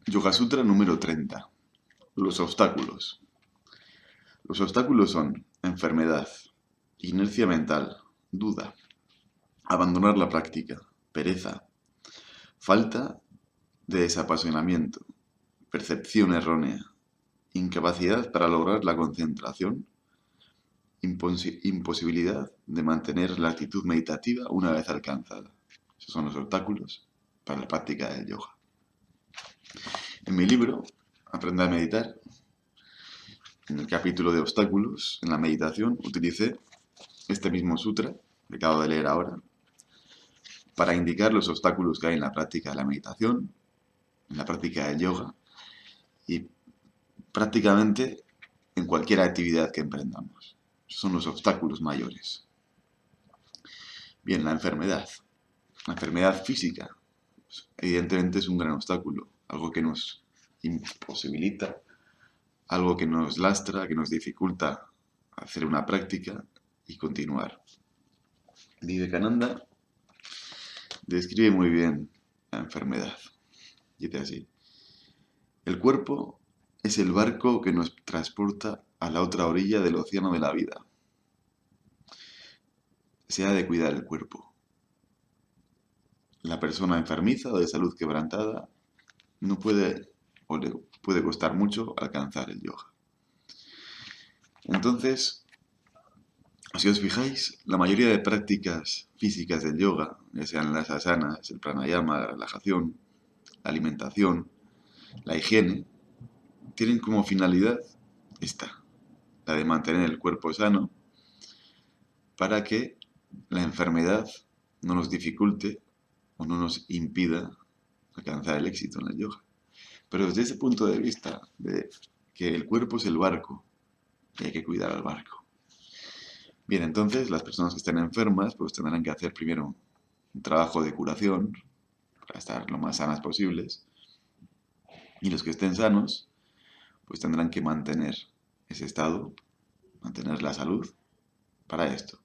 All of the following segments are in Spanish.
Yoga Sutra número 30. Los obstáculos. Los obstáculos son enfermedad, inercia mental, duda, abandonar la práctica, pereza, falta de desapasionamiento, percepción errónea, incapacidad para lograr la concentración, imposibilidad de mantener la actitud meditativa una vez alcanzada. Esos son los obstáculos para la práctica del yoga. En mi libro, Aprender a meditar, en el capítulo de obstáculos, en la meditación, utilicé este mismo sutra que acabo de leer ahora para indicar los obstáculos que hay en la práctica de la meditación, en la práctica del yoga y prácticamente en cualquier actividad que emprendamos. Esos son los obstáculos mayores. Bien, la enfermedad. La enfermedad física, pues, evidentemente es un gran obstáculo, algo que nos imposibilita, algo que nos lastra, que nos dificulta hacer una práctica y continuar. Vivekananda describe muy bien la enfermedad. Dice así: el cuerpo es el barco que nos transporta a la otra orilla del océano de la vida. Se ha de cuidar el cuerpo. La persona enfermiza o de salud quebrantada no puede o le puede costar mucho alcanzar el yoga. Entonces, si os fijáis, la mayoría de prácticas físicas del yoga, ya sean las asanas, el pranayama, la relajación, la alimentación, la higiene, tienen como finalidad esta, la de mantener el cuerpo sano para que la enfermedad no nos dificulte o no nos impida alcanzar el éxito en el yoga. Pero desde ese punto de vista de que el cuerpo es el barco y hay que cuidar al barco. Bien, entonces las personas que estén enfermas pues tendrán que hacer primero un trabajo de curación para estar lo más sanas posibles, y los que estén sanos pues tendrán que mantener ese estado, mantener la salud para esto.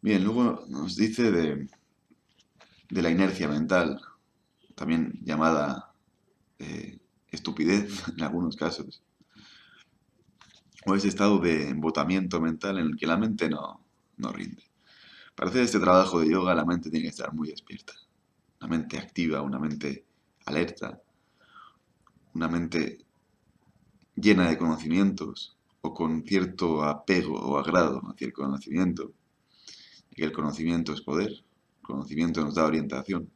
Bien, luego nos dice de la inercia mental, también llamada estupidez en algunos casos, o ese estado de embotamiento mental en el que la mente no rinde. Para hacer este trabajo de yoga la mente tiene que estar muy despierta, una mente activa, una mente alerta, una mente llena de conocimientos o con cierto apego o agrado hacia el conocimiento, y que el conocimiento es poder, el conocimiento nos da orientación.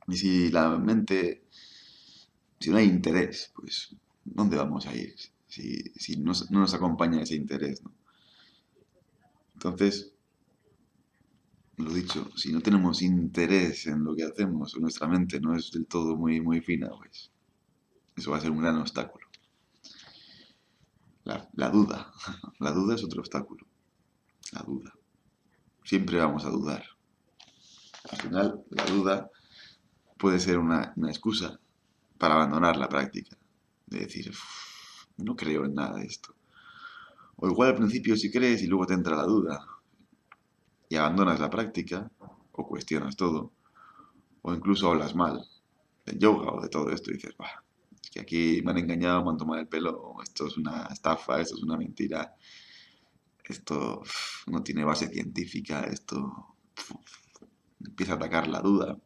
Y si la mente, si no hay interés, pues ¿dónde vamos a ir? Si no nos acompaña ese interés, ¿no? Entonces, lo dicho, si no tenemos interés en lo que hacemos o nuestra mente no es del todo muy fina, pues eso va a ser un gran obstáculo. La duda, la duda es otro obstáculo, la duda. Siempre vamos a dudar. Al final, la duda puede ser una excusa para abandonar la práctica. De decir, no creo en nada de esto. O igual al principio sí crees y luego te entra la duda y abandonas la práctica o cuestionas todo o incluso hablas mal del yoga o de todo esto y dices, bah, es que aquí me han engañado, me han tomado el pelo, esto es una estafa, esto es una mentira, esto no tiene base científica, esto empieza a atacar la duda.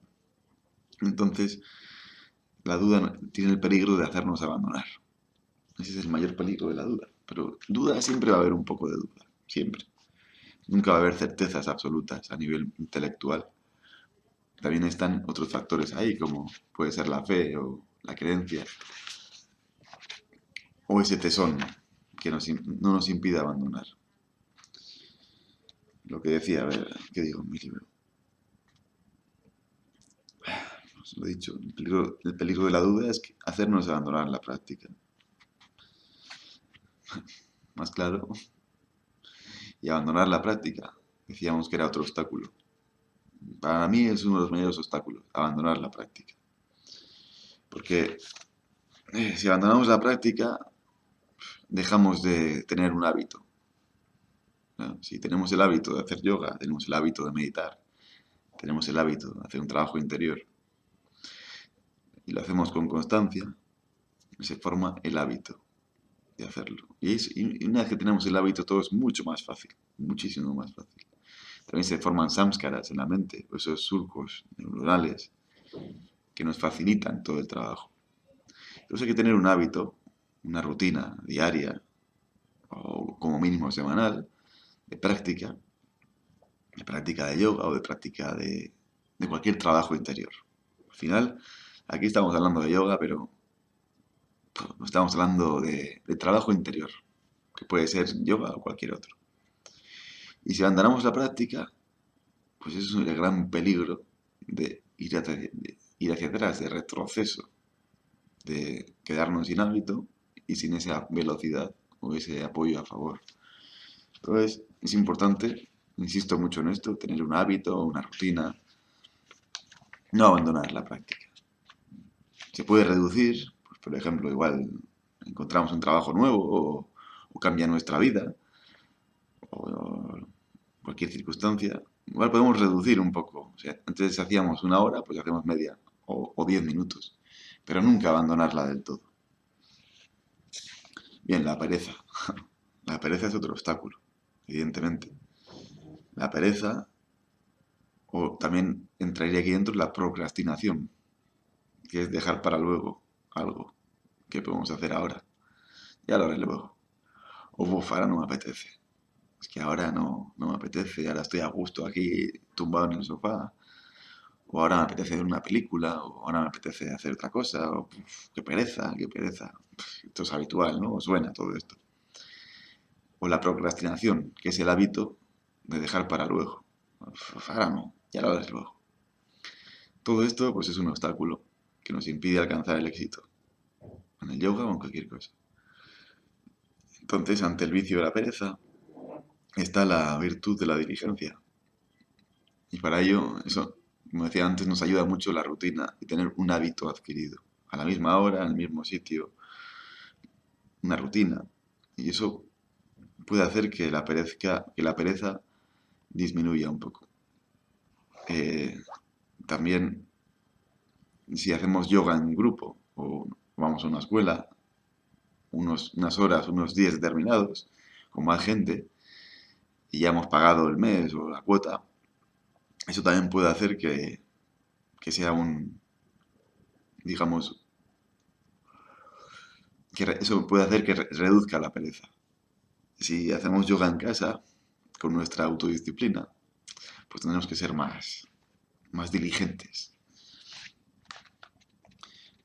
Entonces, la duda tiene el peligro de hacernos abandonar. Ese es el mayor peligro de la duda. Pero duda siempre va a haber un poco de duda, siempre. Nunca va a haber certezas absolutas a nivel intelectual. También están otros factores ahí, como puede ser la fe o la creencia, o ese tesón que no nos impide abandonar. Lo que decía, a ver, ¿qué digo en mi libro? Os lo he dicho, el peligro de la duda es hacernos abandonar la práctica. Más claro. Y abandonar la práctica, decíamos que era otro obstáculo. Para mí es uno de los mayores obstáculos, abandonar la práctica. Porque si abandonamos la práctica, dejamos de tener un hábito, ¿no? Si tenemos el hábito de hacer yoga, tenemos el hábito de meditar, tenemos el hábito de hacer un trabajo interior, y lo hacemos con constancia, se forma el hábito de hacerlo. Y una vez que tenemos el hábito, todo es mucho más fácil, muchísimo más fácil. También se forman samskaras en la mente, esos surcos neuronales que nos facilitan todo el trabajo. Entonces hay que tener un hábito, una rutina diaria o como mínimo semanal de práctica de yoga o de práctica de cualquier trabajo interior. Al final, aquí estamos hablando de yoga, pero estamos hablando de trabajo interior, que puede ser yoga o cualquier otro. Y si abandonamos la práctica, pues eso es el gran peligro de ir hacia atrás, de retroceso, de quedarnos sin hábito y sin esa velocidad o ese apoyo a favor. Entonces, es importante, insisto mucho en esto, tener un hábito, una rutina, no abandonar la práctica. Se puede reducir, pues, por ejemplo, igual encontramos un trabajo nuevo o cambia nuestra vida o cualquier circunstancia, igual podemos reducir un poco. O sea, antes hacíamos una hora, pues hacemos media o 10 minutos, pero nunca abandonarla del todo. Bien, la pereza. La pereza es otro obstáculo, evidentemente. La pereza, o también entraría aquí dentro la procrastinación, que es dejar para luego algo que podemos hacer ahora. Ya lo haré luego. O ahora no me apetece. Es que ahora no me apetece, ahora estoy a gusto aquí tumbado en el sofá. O ahora me apetece ver una película, o ahora me apetece hacer otra cosa, o qué pereza, qué pereza. Esto es habitual, ¿no? Os suena todo esto. O la procrastinación, que es el hábito de dejar para luego. Ahora no, ya lo haré luego. Todo esto, pues, es un obstáculo que nos impide alcanzar el éxito, en el yoga o en cualquier cosa. Entonces, ante el vicio de la pereza, está la virtud de la diligencia. Y para ello, eso, como decía antes, nos ayuda mucho la rutina y tener un hábito adquirido. A la misma hora, en el mismo sitio, una rutina. Y eso puede hacer que la pereza disminuya un poco. También, si hacemos yoga en grupo o vamos a una escuela, unas horas, unos días determinados, con más gente, y ya hemos pagado el mes o la cuota, eso también puede hacer que sea digamos, eso puede hacer que reduzca la pereza. Si hacemos yoga en casa, con nuestra autodisciplina, pues tenemos que ser más diligentes.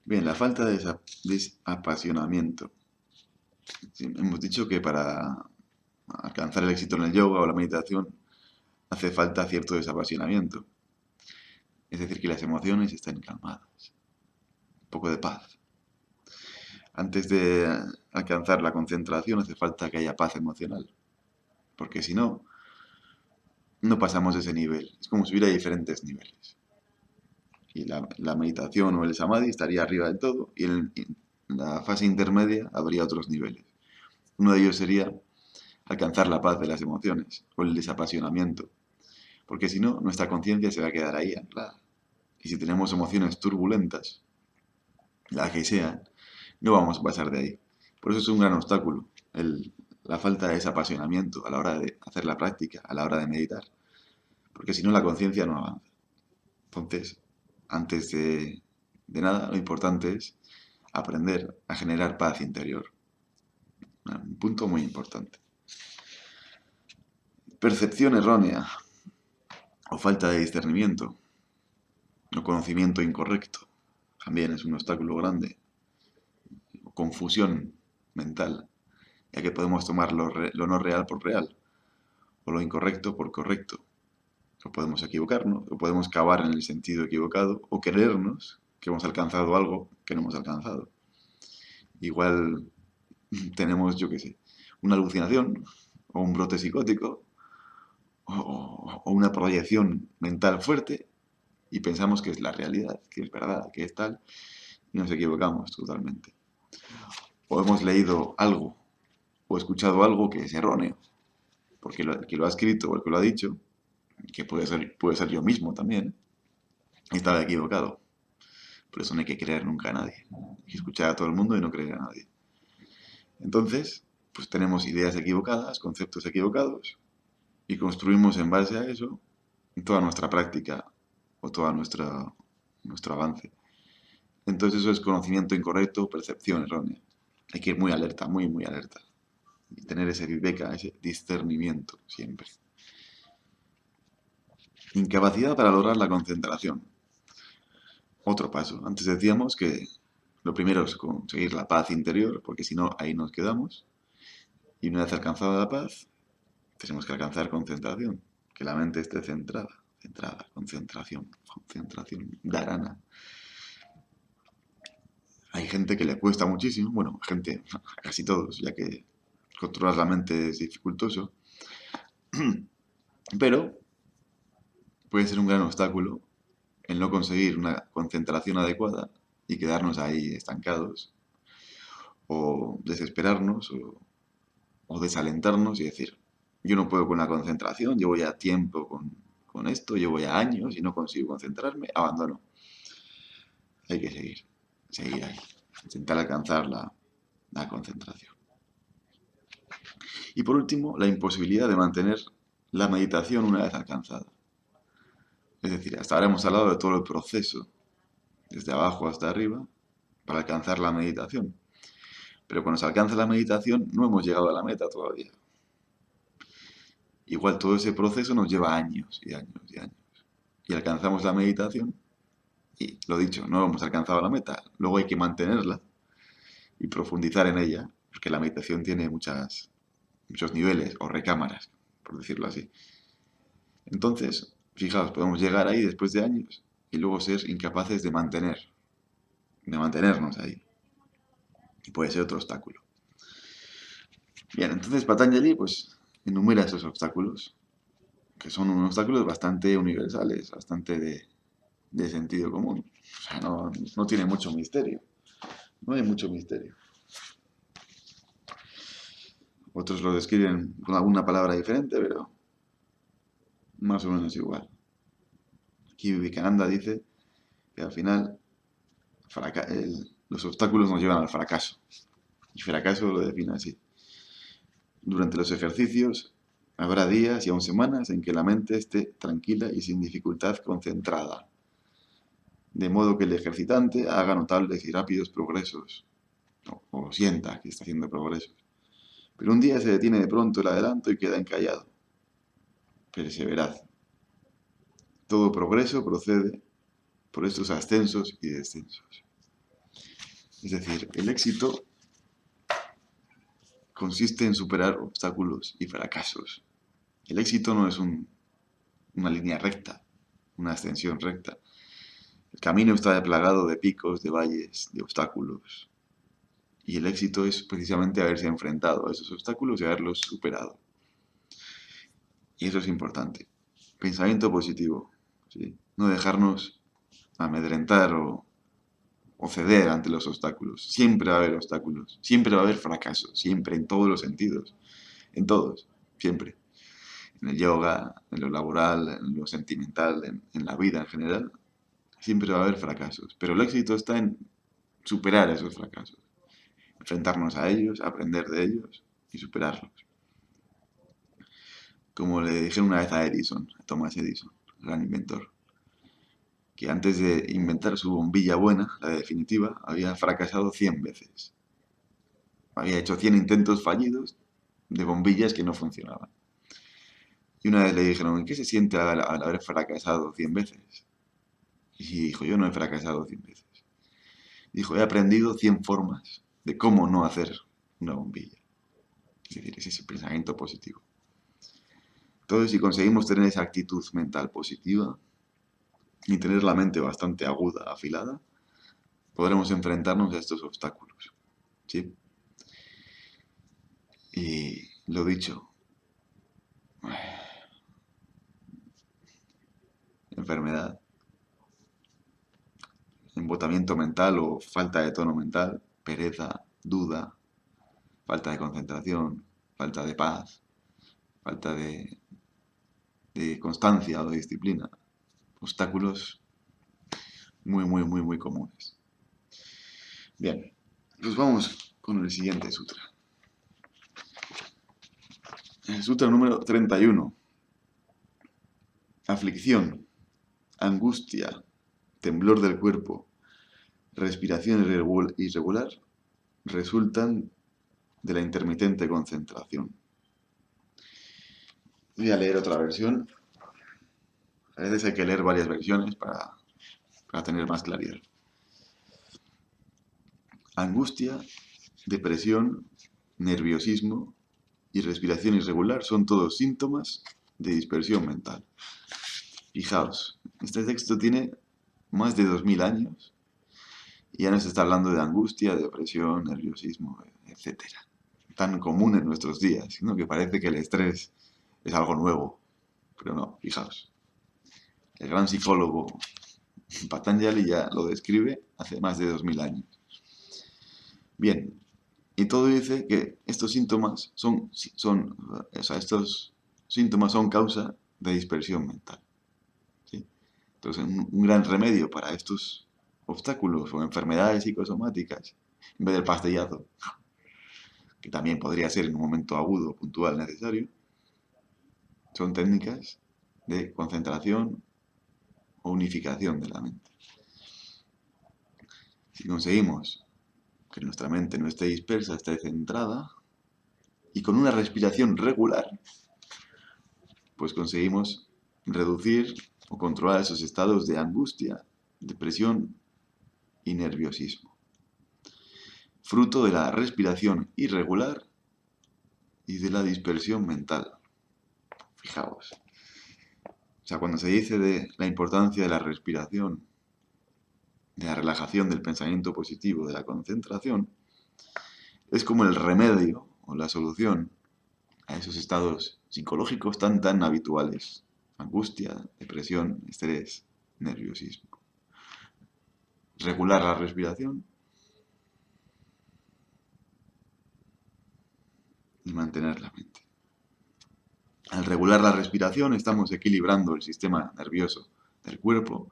Bien, la falta de desapasionamiento. Sí, hemos dicho que para alcanzar el éxito en el yoga o la meditación hace falta cierto desapasionamiento. Es decir, que las emociones estén calmadas. Un poco de paz. Antes de alcanzar la concentración hace falta que haya paz emocional. Porque si no, no pasamos de ese nivel. Es como si hubiera diferentes niveles. Y la meditación o el samadhi estaría arriba del todo y en la fase intermedia habría otros niveles. Uno de ellos sería alcanzar la paz de las emociones o el desapasionamiento. Porque si no, nuestra conciencia se va a quedar ahí anclada. Y si tenemos emociones turbulentas, las que sean, no vamos a pasar de ahí. Por eso es un gran obstáculo la falta de desapasionamiento a la hora de hacer la práctica, a la hora de meditar. Porque si no, la conciencia no avanza. Entonces, antes de nada, lo importante es aprender a generar paz interior. Un punto muy importante. Percepción errónea o falta de discernimiento o conocimiento incorrecto también es un obstáculo grande. O confusión mental, ya que podemos tomar lo no real por real o lo incorrecto por correcto. O podemos equivocarnos, o podemos cavar en el sentido equivocado, o creernos que hemos alcanzado algo que no hemos alcanzado. Igual tenemos, yo qué sé, una alucinación, o un brote psicótico, o una proyección mental fuerte, y pensamos que es la realidad, que es verdad, que es tal, y nos equivocamos totalmente. O hemos leído algo, o escuchado algo que es erróneo, porque el que lo ha escrito o el que lo ha dicho, que puede ser yo mismo también, estaba equivocado. Por eso no hay que creer nunca a nadie. Hay que escuchar a todo el mundo y no creer a nadie. Entonces, pues tenemos ideas equivocadas, conceptos equivocados, y construimos en base a eso toda nuestra práctica o todo nuestro avance. Entonces eso es conocimiento incorrecto, percepción errónea. Hay que ir muy alerta, muy, muy alerta. Y tener ese viveka, ese discernimiento siempre. Incapacidad para lograr la concentración. Otro paso. Antes decíamos que lo primero es conseguir la paz interior, porque si no, ahí nos quedamos. Y una vez alcanzada la paz, tenemos que alcanzar concentración. Que la mente esté centrada. Centrada, concentración, dharana. Hay gente que le cuesta muchísimo, bueno, gente, casi todos, ya que controlar la mente es dificultoso, pero puede ser un gran obstáculo el no conseguir una concentración adecuada y quedarnos ahí estancados, o desesperarnos, o desalentarnos y decir, yo no puedo con la concentración, llevo ya tiempo con esto, llevo ya años y no consigo concentrarme, abandono. Hay que seguir ahí, intentar alcanzar la concentración. Y por último, la imposibilidad de mantener la meditación una vez alcanzada. Es decir, hasta ahora hemos hablado de todo el proceso, desde abajo hasta arriba, para alcanzar la meditación. Pero cuando se alcanza la meditación, no hemos llegado a la meta todavía. Igual todo ese proceso nos lleva años y años y años. Y alcanzamos la meditación y, lo dicho, no hemos alcanzado la meta. Luego hay que mantenerla y profundizar en ella, porque la meditación tiene muchos niveles o recámaras, por decirlo así. Entonces, fijaos, podemos llegar ahí después de años y luego ser incapaces de mantenernos ahí. Y puede ser otro obstáculo. Bien, entonces Patanjali pues enumera esos obstáculos, que son unos obstáculos bastante universales, bastante de sentido común. O sea, no tiene mucho misterio. No hay mucho misterio. Otros lo describen con alguna palabra diferente, pero más o menos igual. Aquí Vivekananda dice que al final los obstáculos nos llevan al fracaso. Y fracaso lo define así. Durante los ejercicios habrá días y aún semanas en que la mente esté tranquila y sin dificultad concentrada, de modo que el ejercitante haga notables y rápidos progresos, o sienta que está haciendo progresos. Pero un día se detiene de pronto el adelanto y queda encallado. Perseverad. Todo progreso procede por estos ascensos y descensos. Es decir, el éxito consiste en superar obstáculos y fracasos. El éxito no es una línea recta, una ascensión recta. El camino está plagado de picos, de valles, de obstáculos. Y el éxito es precisamente haberse enfrentado a esos obstáculos y haberlos superado. Y eso es importante. Pensamiento positivo. ¿Sí? No dejarnos amedrentar o ceder ante los obstáculos. Siempre va a haber obstáculos. Siempre va a haber fracasos. Siempre, en todos los sentidos. En todos. Siempre. En el yoga, en lo laboral, en lo sentimental, en la vida en general. Siempre va a haber fracasos. Pero el éxito está en superar esos fracasos. Enfrentarnos a ellos, aprender de ellos y superarlos. Como le dijeron una vez a Edison, a Thomas Edison, gran inventor, que antes de inventar su bombilla buena, la definitiva, había fracasado 100 veces. Había hecho 100 intentos fallidos de bombillas que no funcionaban. Y una vez le dijeron, ¿en qué se siente al haber fracasado 100 veces? Y dijo, yo no he fracasado 100 veces. Dijo, he aprendido 100 formas de cómo no hacer una bombilla. Es decir, es ese pensamiento positivo. Entonces, si conseguimos tener esa actitud mental positiva y tener la mente bastante aguda, afilada, podremos enfrentarnos a estos obstáculos. ¿Sí? Y lo dicho, enfermedad, embotamiento mental o falta de tono mental, pereza, duda, falta de concentración, falta de paz, falta de constancia o de disciplina, obstáculos muy comunes. Bien, pues vamos con el siguiente sutra. El sutra número 31. Aflicción, angustia, temblor del cuerpo, respiración irregular resultan de la intermitente concentración. Voy a leer otra versión. A veces hay que leer varias versiones para tener más claridad. Angustia, depresión, nerviosismo y respiración irregular son todos síntomas de dispersión mental. Fijaos, este texto tiene más de 2000 años y ya nos está hablando de angustia, depresión, nerviosismo, etc. Tan común en nuestros días, ¿no? Que parece que el estrés es algo nuevo, pero no, fijaos. El gran psicólogo Patanjali ya lo describe hace más de 2000 años. Bien, y todo dice que estos síntomas estos síntomas son causa de dispersión mental. ¿Sí? Entonces, un gran remedio para estos obstáculos o enfermedades psicosomáticas, en vez del pastellazo, que también podría ser en un momento agudo, puntual, necesario, son técnicas de concentración o unificación de la mente. Si conseguimos que nuestra mente no esté dispersa, esté centrada, y con una respiración regular, pues conseguimos reducir o controlar esos estados de angustia, depresión y nerviosismo. Fruto de la respiración irregular y de la dispersión mental. Fijaos. O sea, cuando se dice de la importancia de la respiración, de la relajación del pensamiento positivo, de la concentración, es como el remedio o la solución a esos estados psicológicos tan habituales. Angustia, depresión, estrés, nerviosismo. Regular la respiración y mantener la mente. Al regular la respiración estamos equilibrando el sistema nervioso del cuerpo,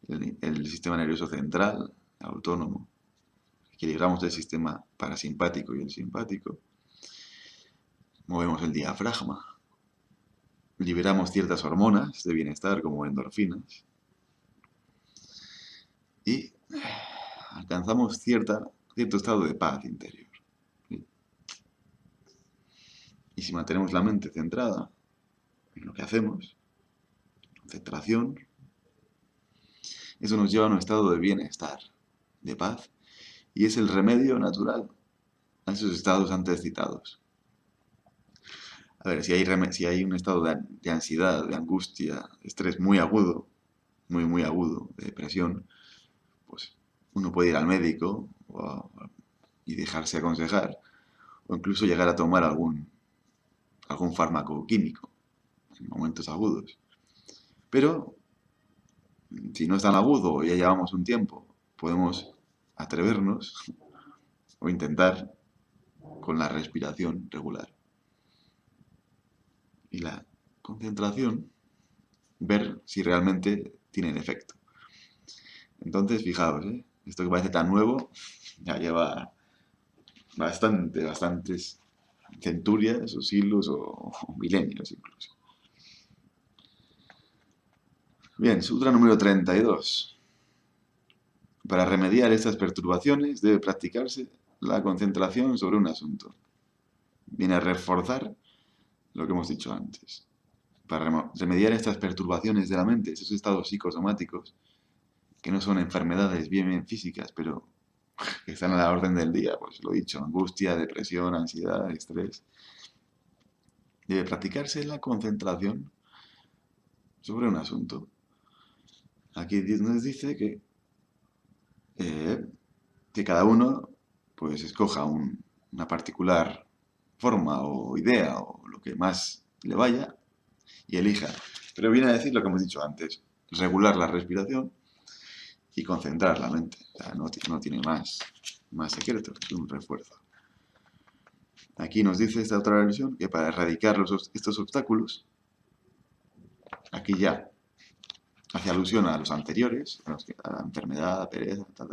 el sistema nervioso central, autónomo. Equilibramos el sistema parasimpático y el simpático. Movemos el diafragma. Liberamos ciertas hormonas de bienestar como endorfinas. Y alcanzamos cierto estado de paz interior. ¿Sí? Y si mantenemos la mente centrada en lo que hacemos, concentración, eso nos lleva a un estado de bienestar, de paz, y es el remedio natural a esos estados antes citados. A ver, si hay un estado de ansiedad, de angustia, de estrés muy agudo, muy agudo, de depresión, pues uno puede ir al médico y dejarse aconsejar, o incluso llegar a tomar algún fármaco químico en momentos agudos. Pero, si no es tan agudo, ya llevamos un tiempo, podemos atrevernos o intentar con la respiración regular. Y la concentración, ver si realmente tienen efecto. Entonces, fijaos, esto que parece tan nuevo, ya lleva bastantes centurias o siglos o milenios incluso. Bien, sutra número 32. Para remediar estas perturbaciones debe practicarse la concentración sobre un asunto. Viene a reforzar lo que hemos dicho antes. Para remediar estas perturbaciones de la mente, esos estados psicosomáticos, que no son enfermedades bien físicas, pero que están a la orden del día, pues lo he dicho, angustia, depresión, ansiedad, estrés. Debe practicarse la concentración sobre un asunto. Aquí nos dice que cada uno pues escoja una particular forma o idea o lo que más le vaya y elija. Pero viene a decir lo que hemos dicho antes, regular la respiración y concentrar la mente. O sea, no tiene más secreto, es un refuerzo. Aquí nos dice esta otra versión que para erradicar estos obstáculos, aquí ya hace alusión a los anteriores, a la enfermedad, a pereza, ta.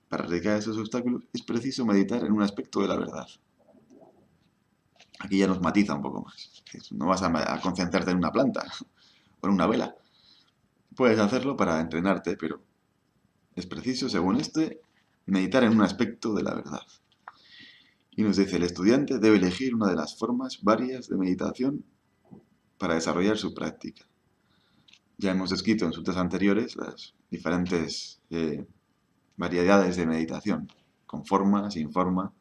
Para erradicar esos obstáculos es preciso meditar en un aspecto de la verdad. Aquí ya nos matiza un poco más. No vas a concentrarte en una planta o en una vela. Puedes hacerlo para entrenarte, pero es preciso, según meditar en un aspecto de la verdad. Y nos dice, el estudiante debe elegir una de las formas varias de meditación para desarrollar su práctica. Ya hemos descrito en sutas anteriores las diferentes variedades de meditación, con forma, sin forma,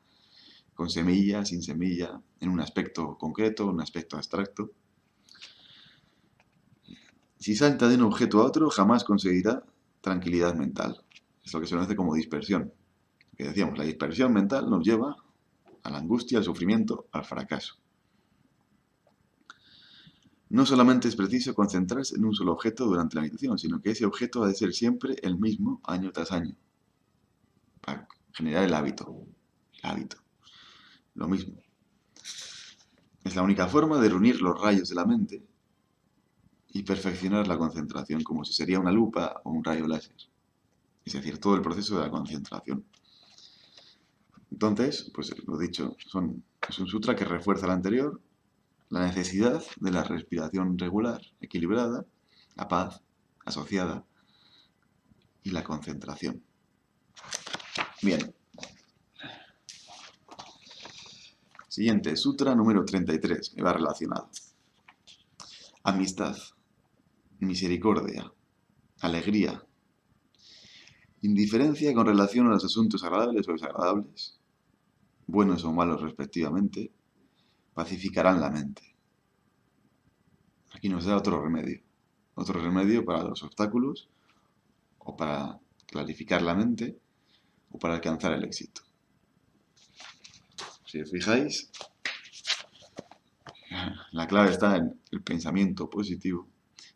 con semilla, sin semilla, en un aspecto concreto, en un aspecto abstracto. Si salta de un objeto a otro, jamás conseguirá tranquilidad mental. Es lo que se conoce como dispersión. Que decíamos, la dispersión mental nos lleva a la angustia, al sufrimiento, al fracaso. No solamente es preciso concentrarse en un solo objeto durante la meditación, sino que ese objeto ha de ser siempre el mismo año tras año, para generar el hábito. El hábito. Lo mismo. Es la única forma de reunir los rayos de la mente y perfeccionar la concentración, como si sería una lupa o un rayo láser. Es decir, todo el proceso de la concentración. Entonces, pues lo dicho, es un sutra que refuerza el anterior, la necesidad de la respiración regular, equilibrada, la paz asociada y la concentración. Bien. Siguiente, sutra número 33, que va relacionado. Amistad, misericordia, alegría, indiferencia con relación a los asuntos agradables o desagradables, buenos o malos respectivamente, pacificarán la mente. Aquí nos da otro remedio para los obstáculos o para clarificar la mente o para alcanzar el éxito. Si os fijáis, la clave está en el pensamiento positivo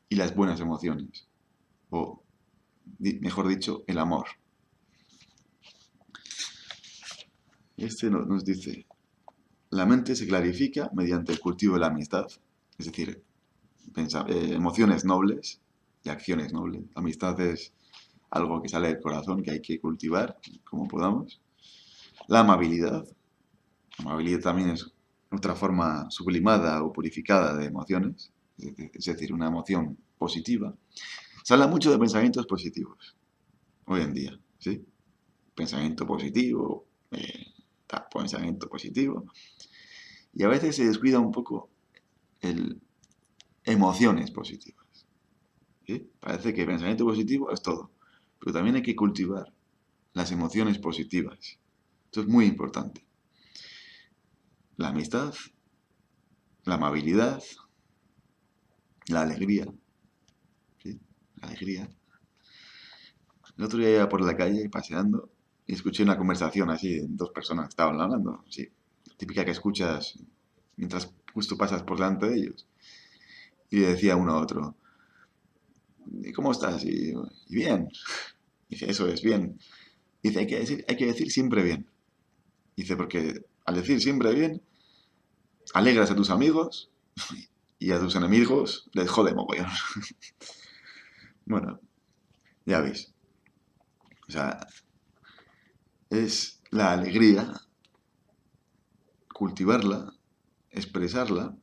y las buenas emociones, o mejor dicho, el amor. Nos dice, la mente se clarifica mediante el cultivo de la amistad, es decir, emociones nobles y acciones nobles. La amistad es algo que sale del corazón, que hay que cultivar como podamos. La amabilidad también es otra forma sublimada o purificada de emociones, es decir, una emoción positiva. Se habla mucho de pensamientos positivos hoy en día, ¿sí? Pensamiento positivo, pensamiento positivo. Y a veces se descuida un poco el emociones positivas, ¿sí? Parece que pensamiento positivo es todo, pero también hay que cultivar las emociones positivas. Esto es muy importante. La amistad, la amabilidad, la alegría, ¿sí? La alegría. El otro día iba por la calle paseando y escuché una conversación así de dos personas que estaban hablando, sí, típica que escuchas mientras justo pasas por delante de ellos. Y le decía uno a otro, ¿y cómo estás? Y bien. Dice, eso es bien. Dice, hay que decir siempre bien. Dice, porque al decir siempre bien, alegras a tus amigos y a tus enemigos les jode mogollón. Bueno, ya veis. O sea, es la alegría, cultivarla, expresarla,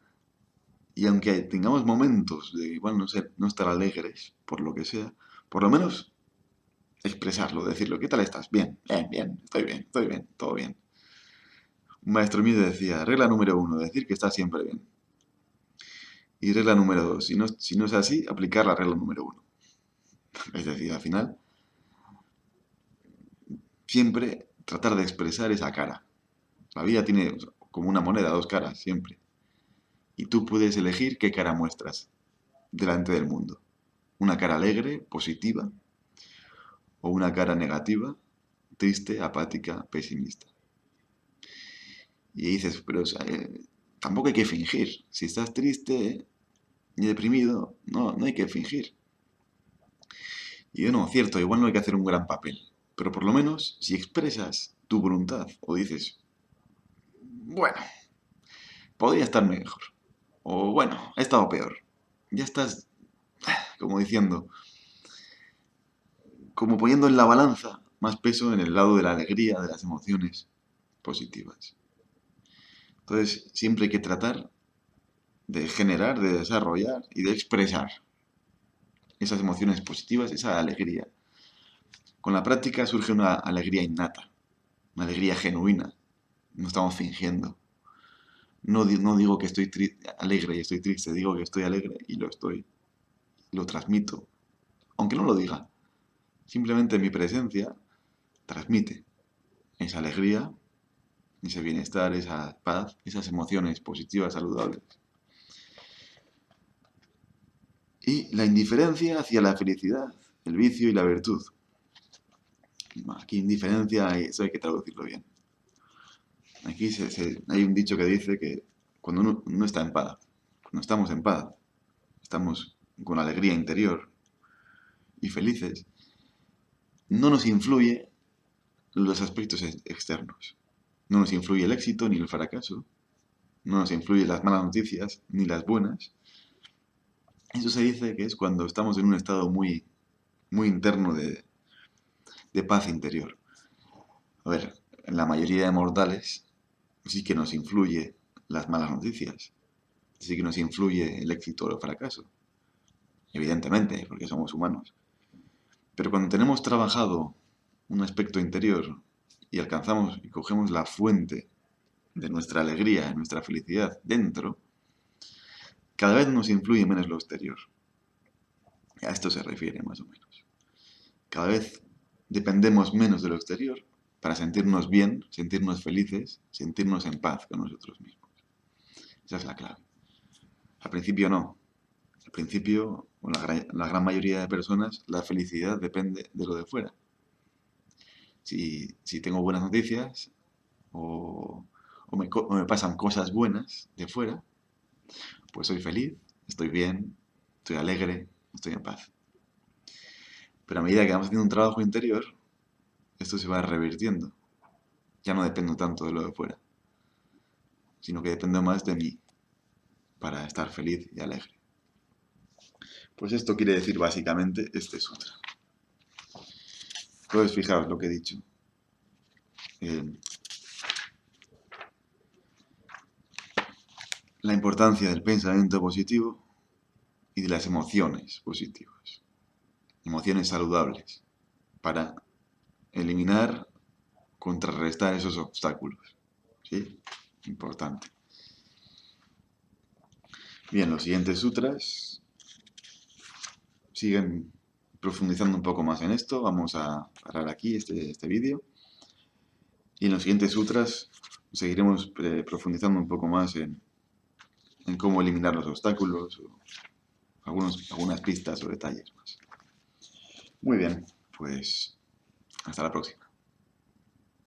y aunque tengamos momentos de igual no estar alegres, por lo que sea, por lo menos expresarlo, decirlo, ¿qué tal estás? Bien, bien, estoy bien, todo bien. Un maestro mío decía, regla número 1, decir que estás siempre bien. Y regla número 2, si no es así, aplicar la regla número 1. Es decir, al final, siempre tratar de expresar esa cara. La vida tiene como una moneda, dos caras, siempre. Y tú puedes elegir qué cara muestras delante del mundo. Una cara alegre, positiva, o una cara negativa, triste, apática, pesimista. Y dices, pero o sea, tampoco hay que fingir. Si estás triste y deprimido, no hay que fingir. Y yo no, cierto, igual no hay que hacer un gran papel. Pero por lo menos, si expresas tu voluntad o dices, bueno, podría estar mejor. O bueno, he estado peor. Ya estás como diciendo, como poniendo en la balanza más peso en el lado de la alegría, de las emociones positivas. Entonces, siempre hay que tratar de generar, de desarrollar y de expresar esas emociones positivas, esa alegría. Con la práctica surge una alegría innata, una alegría genuina. No estamos fingiendo. No digo que estoy alegre y estoy triste, digo que estoy alegre y lo estoy. Lo transmito, aunque no lo diga. Simplemente mi presencia transmite esa alegría, ese bienestar, esa paz, esas emociones positivas, saludables. Y la indiferencia hacia la felicidad, el vicio y la virtud. Aquí indiferencia, eso hay que traducirlo bien. Aquí hay un dicho que dice que cuando uno no está en paz, cuando estamos en paz, estamos con alegría interior y felices, no nos influye los aspectos externos. No nos influye el éxito ni el fracaso, no nos influye las malas noticias ni las buenas. Eso se dice que es cuando estamos en un estado muy, muy interno de paz interior. A ver, en la mayoría de mortales sí que nos influye las malas noticias, sí que nos influye el éxito o el fracaso, evidentemente, porque somos humanos. Pero cuando tenemos trabajado un aspecto interior y alcanzamos y cogemos la fuente de nuestra alegría, de nuestra felicidad dentro, cada vez nos influye menos lo exterior. A esto se refiere más o menos. Cada vez dependemos menos de lo exterior para sentirnos bien, sentirnos felices, sentirnos en paz con nosotros mismos. Esa es la clave. Al principio no. Al principio, la gran mayoría de personas, la felicidad depende de lo de fuera. Si tengo buenas noticias o me pasan cosas buenas de fuera, pues soy feliz, estoy bien, estoy alegre, estoy en paz. Pero a medida que vamos haciendo un trabajo interior, esto se va revirtiendo. Ya no dependo tanto de lo de fuera, sino que dependo más de mí para estar feliz y alegre. Pues esto quiere decir básicamente este sutra. Entonces, fijaos lo que he dicho. La importancia del pensamiento positivo y de las emociones positivas. Emociones saludables para eliminar, contrarrestar esos obstáculos. ¿Sí? Importante. Bien, los siguientes sutras siguen profundizando un poco más en esto. Vamos a parar aquí este vídeo. Y en los siguientes sutras seguiremos profundizando un poco más en cómo eliminar los obstáculos o algunas pistas o detalles más. Muy bien, pues hasta la próxima.